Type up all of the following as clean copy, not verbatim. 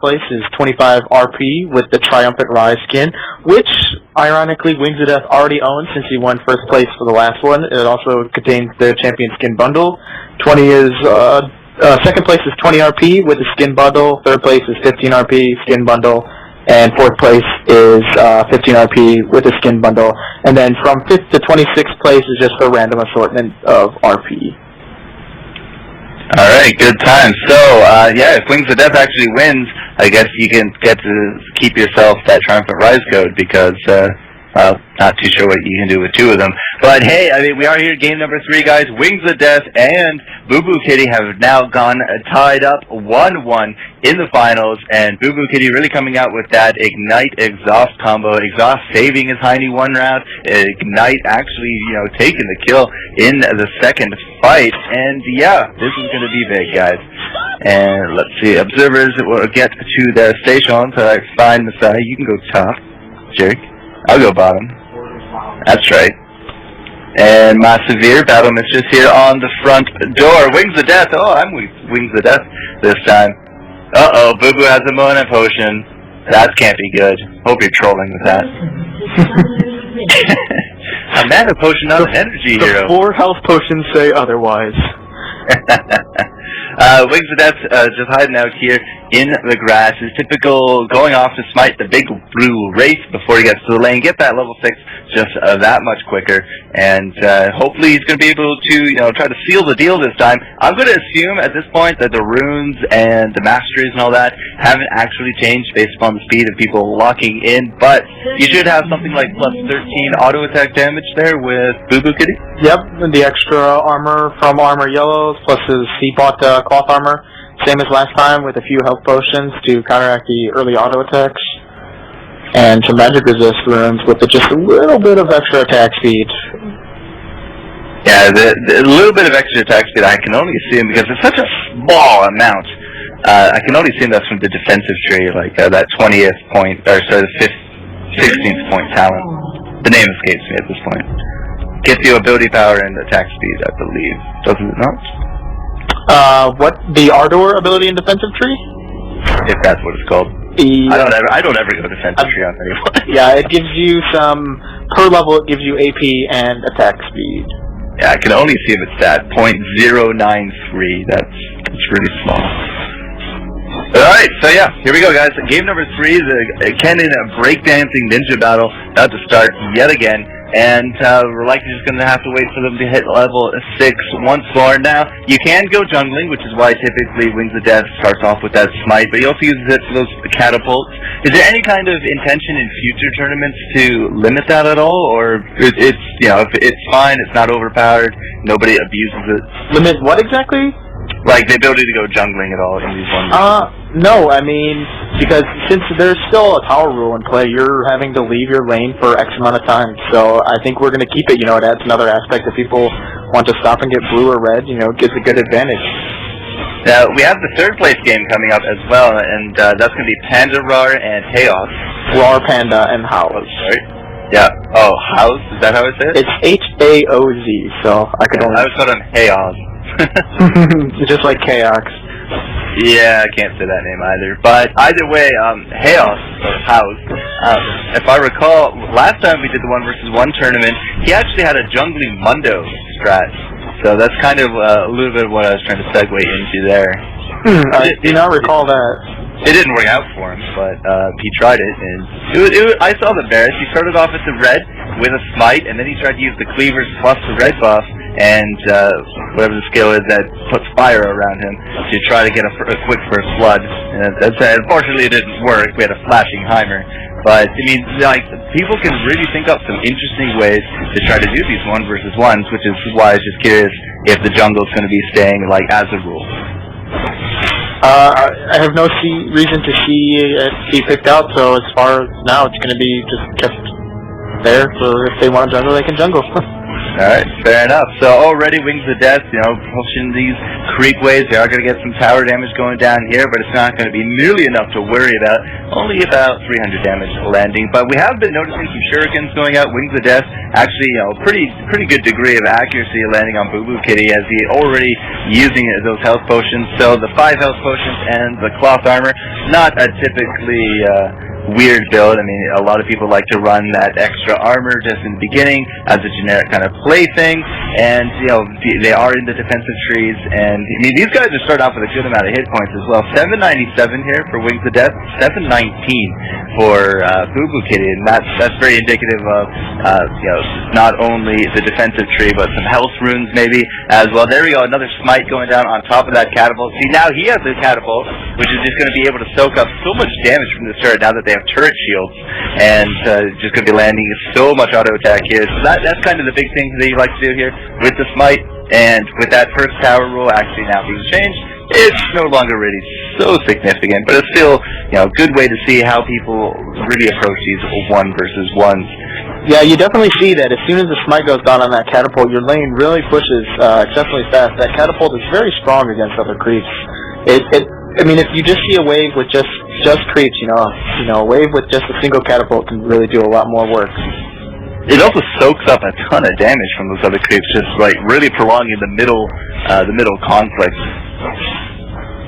place is 25 RP with the Triumphant Rise skin, which, ironically, Wings of Death already owns since he won first place for the last one. It also contains the Champion Skin Bundle. 20 is, second place is 20 RP with the Skin Bundle. Third place is 15 RP Skin Bundle. And fourth place is 15 RP with a Skin Bundle. And then from 5th to 26th place is just a random assortment of RP. Alright, good time. So, yeah, if Wings of Death actually wins, I guess you can get to keep yourself that Triumphant Rise code because, not too sure what you can do with two of them. But hey, I mean, we are here, game number 3, guys. Wings of Death and Boo Boo Kitty have now gone tied up 1-1 in the finals, and Boo Boo Kitty really coming out with that Ignite Exhaust combo. Exhaust saving his Heine one round, Ignite actually, taking the kill in the second fight. And yeah, this is going to be big, guys. And let's see, observers will get to their station. So fine, Messiah, you can go top, jerk. I'll go bottom. That's right. And my Severe Battle Mistress here on the front door. Wings of Death. Oh, I'm Wings of Death this time. Uh-oh, Boo Boo has a Mana Potion. That can't be good. Hope you're trolling with that. A Mana Potion, not an energy hero. The 4 health potions say otherwise. Wings of Death just hiding out here in the grass. Is typical, going off to smite the big blue Wraith before he gets to the lane, get that level 6 just that much quicker, and hopefully he's going to be able to try to seal the deal this time. I'm going to assume at this point that the runes and the masteries and all that haven't actually changed based upon the speed of people locking in, but you should have something like plus 13 auto attack damage there with Boo Boo Kitty. Yep, and the extra armor from Armor Yellows plus his bought cloth armor, same as last time, with a few health potions to counteract the early auto attacks, and some magic resist runes with just a little bit of extra attack speed. Yeah, the little bit of extra attack speed I can only assume because it's such a small amount. I can only assume that's from the defensive tree, like that 20th point, or sorry, the 16th point talent. The name escapes me at this point. Gets you ability power and attack speed, I believe. Doesn't it not? What? The Ardor ability in defensive tree? If that's what it's called. I don't ever go defensive tree on anyone. Yeah, it gives you some, per level it gives you AP and attack speed. Yeah, I can only see if it's that, 0.093, that's really small. Alright, so yeah, here we go, guys. Game number 3, the Kennen breakdancing ninja battle, about to start yet again. And we're likely just going to have to wait for them to hit level 6 once more. Now, you can go jungling, which is why typically Wings of Death starts off with that smite, but he also uses it for those catapults. Is there any kind of intention in future tournaments to limit that at all? Or it's, if it's fine, it's not overpowered, nobody abuses it? Limit what exactly? Like the ability to go jungling at all in these ones? No, I mean, because since there's still a tower rule in play, you're having to leave your lane for X amount of time. So I think we're going to keep it. It adds another aspect. If people want to stop and get blue or red, it gives a good advantage. We have the 3rd place game coming up as well, and that's going to be Panda Rar and Chaos. Rar, Panda, and House. Right? Yeah. Oh, House? Is that how I say it? It's H-A-O-Z, so I could only... I was thought on Chaos. Just like Chaos. Yeah, I can't say that name either. But either way, Chaos, or House, if I recall, last time we did the 1-versus-1 tournament, he actually had a jungling Mundo strat. So that's kind of a little bit of what I was trying to segue into there. I do not recall that. It didn't work out for him, but he tried it, and I saw the Barris. He started off with the red with a smite, and then he tried to use the cleavers plus the red buff, and whatever the skill is that puts fire around him to try to get a quick first blood. And unfortunately, it didn't work. We had a flashing Heimer. But, I mean, people can really think up some interesting ways to try to do these 1-versus-1s, which is why I was just curious if the jungle's going to be staying, as a rule. I have no reason to see it be picked out, so as far as now, it's going to be just kept there, so if they want to jungle, they can jungle. Alright, fair enough. So already Wings of Death, pushing these creep waves. They are going to get some tower damage going down here, but it's not going to be nearly enough to worry about. Only about 300 damage landing. But we have been noticing some shurikens going out. Wings of Death actually, pretty good degree of accuracy landing on Boo Boo Kitty as he already using those health potions. So the 5 health potions and the cloth armor, not a typically weird build. I mean, a lot of people like to run that extra armor just in the beginning as a generic kind of play thing, and they are in the defensive trees, and I mean, these guys are starting off with a good amount of hit points as well. 797 here for Wings of Death, 719 for Boo Boo Kitty, and that's very indicative of not only the defensive tree but some health runes maybe as well. There we go, another smite going down on top of that catapult. See, now he has the catapult, which is just going to be able to soak up so much damage from the turret now that they have turret shields, and just going to be landing so much auto attack here. So that's kind of the big thing that you like to do here with the smite, and with that first tower rule actually now being changed, it's no longer really so significant, but it's still a good way to see how people really approach these 1 versus 1s. Yeah, you definitely see that as soon as the smite goes down on that catapult, your lane really pushes exceptionally fast. That catapult is very strong against other creeps. I mean, if you just see a wave with just creeps, a wave with just a single catapult can really do a lot more work. It also soaks up a ton of damage from those other creeps, just like really prolonging the middle conflict.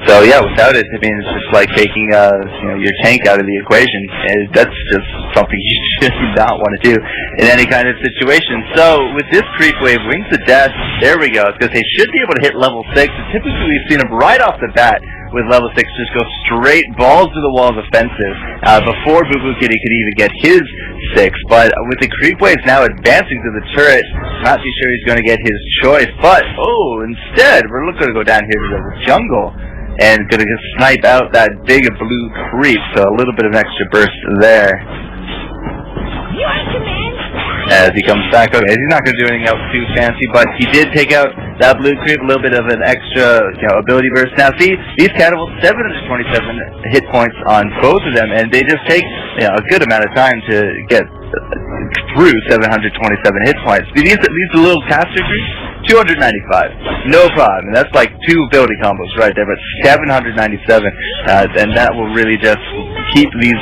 So yeah, without it, I mean, it's just like taking your tank out of the equation, and that's just something you should not want to do in any kind of situation. So with this creep wave, Wings of Death, there we go, because they should be able to hit level 6. And typically we've seen them right off the bat with level 6 just go straight balls to the walls offensive before Boo Boo Kitty could even get his 6. But with the creep waves now advancing to the turret, not too sure he's going to get his choice. But instead we're going to go down here to the jungle and going to snipe out that big blue creep, so a little bit of extra burst there. As he comes back, okay, he's not going to do anything else too fancy, but he did take out that blue creep, a little bit of an extra ability burst. Now see, these catapults, 727 hit points on both of them, and they just take a good amount of time to get through 727 hit points. These little caster creeps, 295, no problem. And that's like 2 ability combos right there, but 797, and that will really just keep these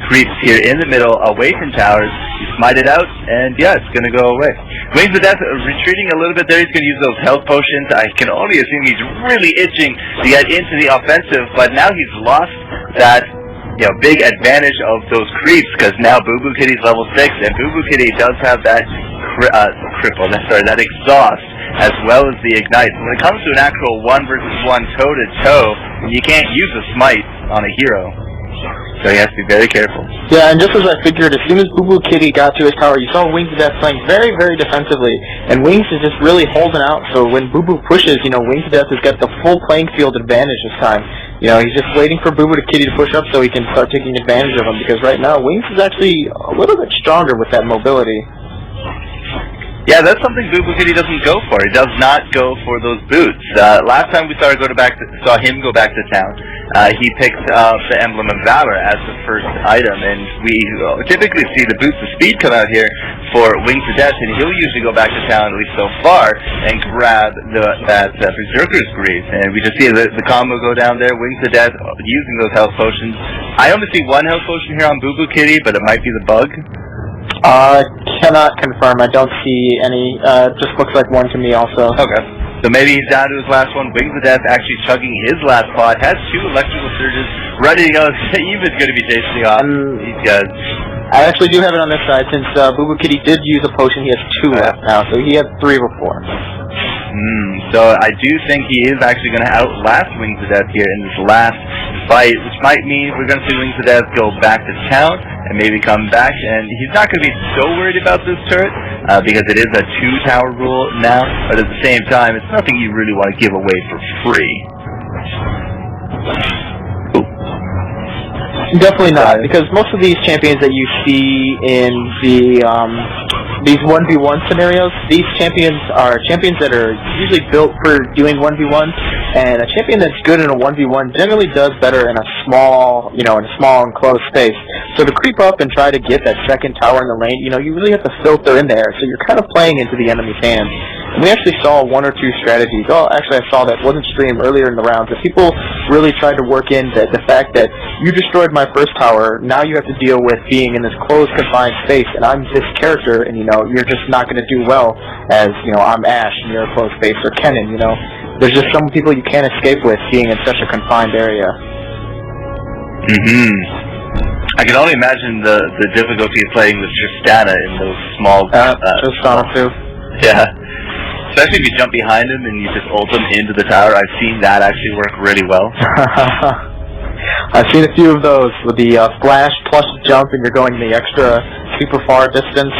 creeps here in the middle, away from towers. You smite it out, and yeah, it's going to go away. Wings of Death retreating a little bit there. He's going to use those health potions. I can only assume he's really itching to get into the offensive, but now he's lost that big advantage of those creeps, because now Boo Boo Kitty's level 6, and Boo Boo Kitty does have that that exhaust, as well as the ignite. When it comes to an actual 1 versus 1 toe-to-toe, you can't use a smite on a hero. So you have to be very careful. Yeah, and just as I figured, as soon as Boo Boo Kitty got to his tower, you saw Wings of Death playing very, very defensively, and Wings is just really holding out, so when Boo Boo pushes, Wings of Death has got the full playing field advantage this time. He's just waiting for Boo Boo Kitty to push up so he can start taking advantage of him, because right now, Wings is actually a little bit stronger with that mobility. Yeah, that's something Boo Boo Kitty doesn't go for. He does not go for those boots. Last time we saw him go back to town, he picked up the Emblem of Valor as the first item, and we typically see the boots of speed come out here for Wings of Death, and he'll usually go back to town, at least so far, and grab that Berserker's Grease. And we just see the combo go down there, Wings of Death using those health potions. I only see 1 health potion here on Boo Boo Kitty, but it might be the bug. Cannot confirm. I don't see any. Just looks like 1 to me also. Okay. So maybe he's down to his last one. Wings of Death actually chugging his last pot. Has 2 electrical surges ready to go. Eva's going to be chasing off. He's good. I actually do have it on this side. Since Boo Boo Kitty did use a potion, he has 2 left now. So he had 3 before. So I do think he is actually going to outlast Wings of Death here in this last fight, which might mean we're going to see Wings of Death go back to town and maybe come back, and he's not going to be so worried about this turret because it is a 2-tower rule now, but at the same time, it's nothing you really want to give away for free. Ooh. Definitely not, because most of these champions that you see in the these 1v1 scenarios, these champions are champions that are usually built for doing 1v1s, and a champion that's good in a 1v1 generally does better in a small, in a small enclosed space. So to creep up and try to get that second tower in the lane, you really have to filter in there, so you're kind of playing into the enemy's hands. And we actually saw one or two strategies. Oh, actually I saw that wasn't streamed earlier in the rounds, that people really tried to work in the fact that you destroyed my first tower, now you have to deal with being in this closed, confined space, and I'm this character, and you're just not going to do well as, I'm Ashe and you're a closed space, or Kennen, There's just some people you can't escape with being in such a confined area. I can only imagine the difficulty of playing with Tristana in those small... Tristana too. Yeah. Especially if you jump behind him and you just ult him into the tower. I've seen that actually work really well. I've seen a few of those with the flash plus jump, and you're going the extra super far distance.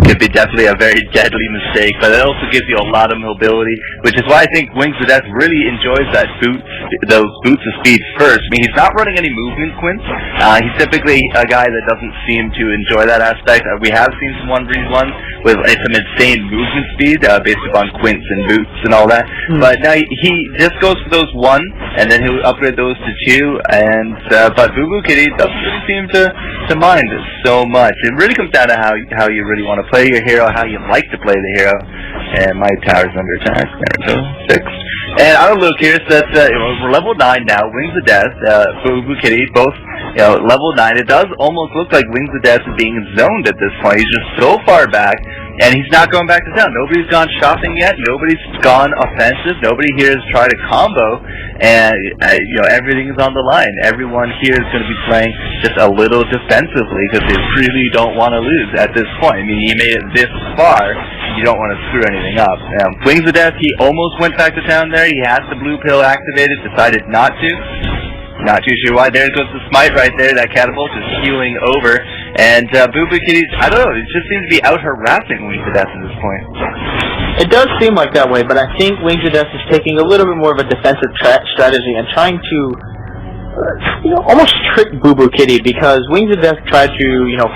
Could be definitely a very deadly mistake, but it also gives you a lot of mobility, which is why I think Wings of Death really enjoys those boots of speed first. I mean, he's not running any movement quints. He's typically a guy that doesn't seem to enjoy that aspect. We have seen some 1v1s with some insane movement speed based upon quints and boots and all that. But now he just goes for those 1, and then he'll upgrade those to 2. And but Boo Boo Kitty doesn't really seem to mind it so much. It really comes down to how you really want to play your hero, how you like to play the hero. And my tower's under attack. There we go. 6. And I'm a little curious that we're level 9 now. Wings of Death, Boo Boo Kitty, both level 9. It does almost look like Wings of Death is being zoned at this point. He's just so far back, and he's not going back to town. Nobody's gone shopping yet. Nobody's gone offensive. Nobody here has tried a combo, and everything is on the line. Everyone here is going to be playing just a little defensively because they really don't want to lose at this point. I mean, you made it this far. You don't want to screw anything up. Wings of Death, he almost went back to town there. He had the blue pill activated, decided not to. Not too sure why. There goes the smite right there. That catapult is healing over. And Boo Boo Kitty's, I don't know, it just seems to be out harassing Wings of Death at this point. It does seem like that way, but I think Wings of Death is taking a little bit more of a defensive strategy and trying to almost trick Boo Boo Kitty, because Wings of Death tried to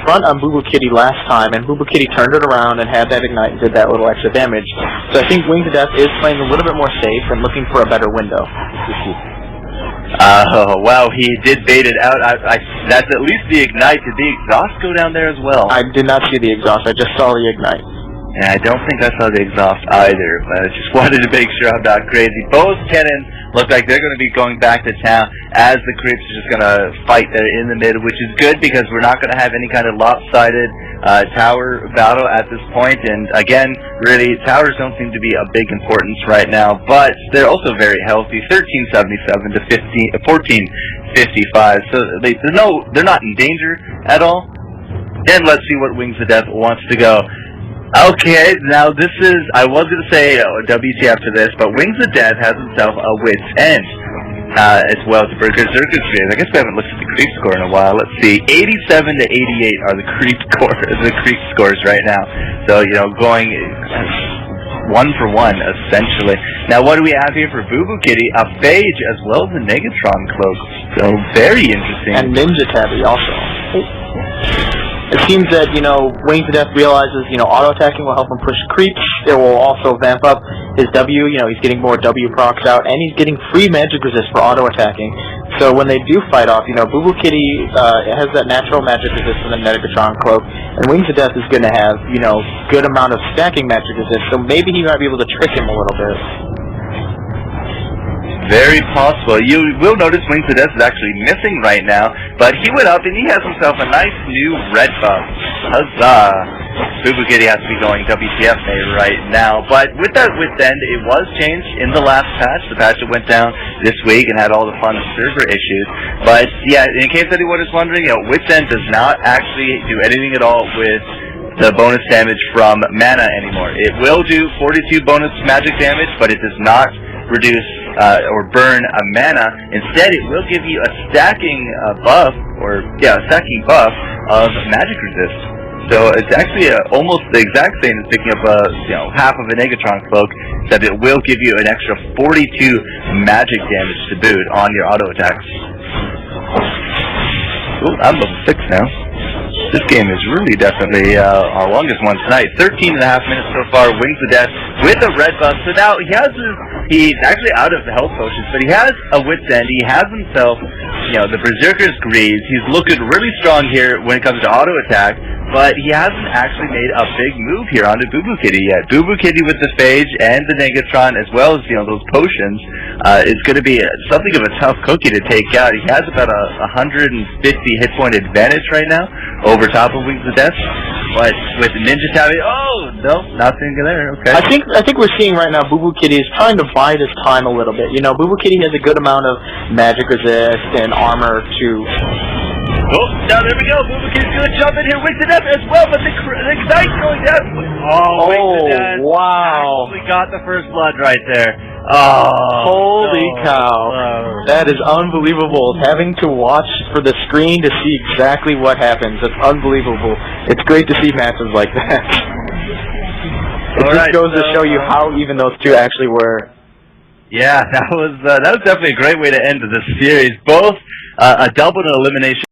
front on Boo Boo Kitty last time, and Boo Boo Kitty turned it around and had that ignite and did that little extra damage. So I think Wings of Death is playing a little bit more safe and looking for a better window. Oh, wow, he did bait it out. That's at least the ignite. Did the exhaust go down there as well? I did not see the exhaust. I just saw the ignite. Yeah, I don't think I saw the exhaust either, but I just wanted to make sure I'm not crazy. Both Kennen look like they're going to be going back to town, as the creeps are just going to fight there in the mid, which is good because we're not going to have any kind of lopsided tower battle at this point. And again, really, towers don't seem to be a big importance right now, but they're also very healthy. 1377 to 1455, so they're not in danger at all. And let's see what Wings of Death wants to go. Okay, now this is, I was going to say WTF to this, but Wings of Death has himself a wit's end as well as Berserker's Creed. I guess we haven't looked at the creep score in a while. Let's see, 87 to 88 are the creep scores right now. So, going 1 for 1, essentially. Now, what do we have here for Boo Boo Kitty? A Phage as well as a Negatron Cloak. So, very interesting. And Ninja Tabby also. It seems that, Wings of Death realizes, auto-attacking will help him push creeps. It will also vamp up his W. He's getting more W procs out, and he's getting free magic resist for auto-attacking. So when they do fight off, Boo Boo Kitty has that natural magic resist from the Megatron Cloak, and Wings of Death is going to have, good amount of stacking magic resist, so maybe he might be able to trick him a little bit. Very possible. You will notice Wings of Death is actually missing right now, but he went up and he has himself a nice new red buff. Huzzah! Boo Boo Kitty has to be going WTF right now, but with that Wit's End, it was changed in the last patch, the patch that went down this week and had all the fun server issues. But yeah, in case anyone is wondering, Wit's End does not actually do anything at all with the bonus damage from mana anymore. It will do 42 bonus magic damage, but it does not reduce or burn a mana. Instead, it will give you a stacking buff, a stacking buff of magic resist. So it's actually almost the exact same as picking up half of a Negatron Cloak, except it will give you an extra 42 magic damage to boot on your auto attacks. Ooh, I'm level 6 now. This game is really definitely our longest one tonight. 13.5 minutes so far. Wings the death with a red buff. So now he's actually out of the health potions, but he has a wit's end. He has himself, the Berserker's Greaves. He's looking really strong here when it comes to auto attack, but he hasn't actually made a big move here onto Boo Boo Kitty yet. Boo Boo Kitty with the Phage and the Negatron, as well as those potions, is going to be something of a tough cookie to take out. He has about a 150 hit point advantage right now over top of Wings of Death, but with Ninja Tabi, oh no, nothing there. Okay. I think we're seeing right now Boo Boo Kitty is trying to buy this time a little bit. Boo Boo Kitty has a good amount of magic resist and armor to. Oh, now there we go. Boo Boo Kitty's going to jump in here. Wings of Death as well, but the Ignite going down. Wings of Death. Wow. We got the first blood right there. Oh, holy cow. That is unbelievable. Having to watch for the screen to see exactly what happens. It's unbelievable. It's great to see matches like that. It just goes to show you how even those two actually were. Yeah, that was definitely a great way to end the series. Both a double elimination.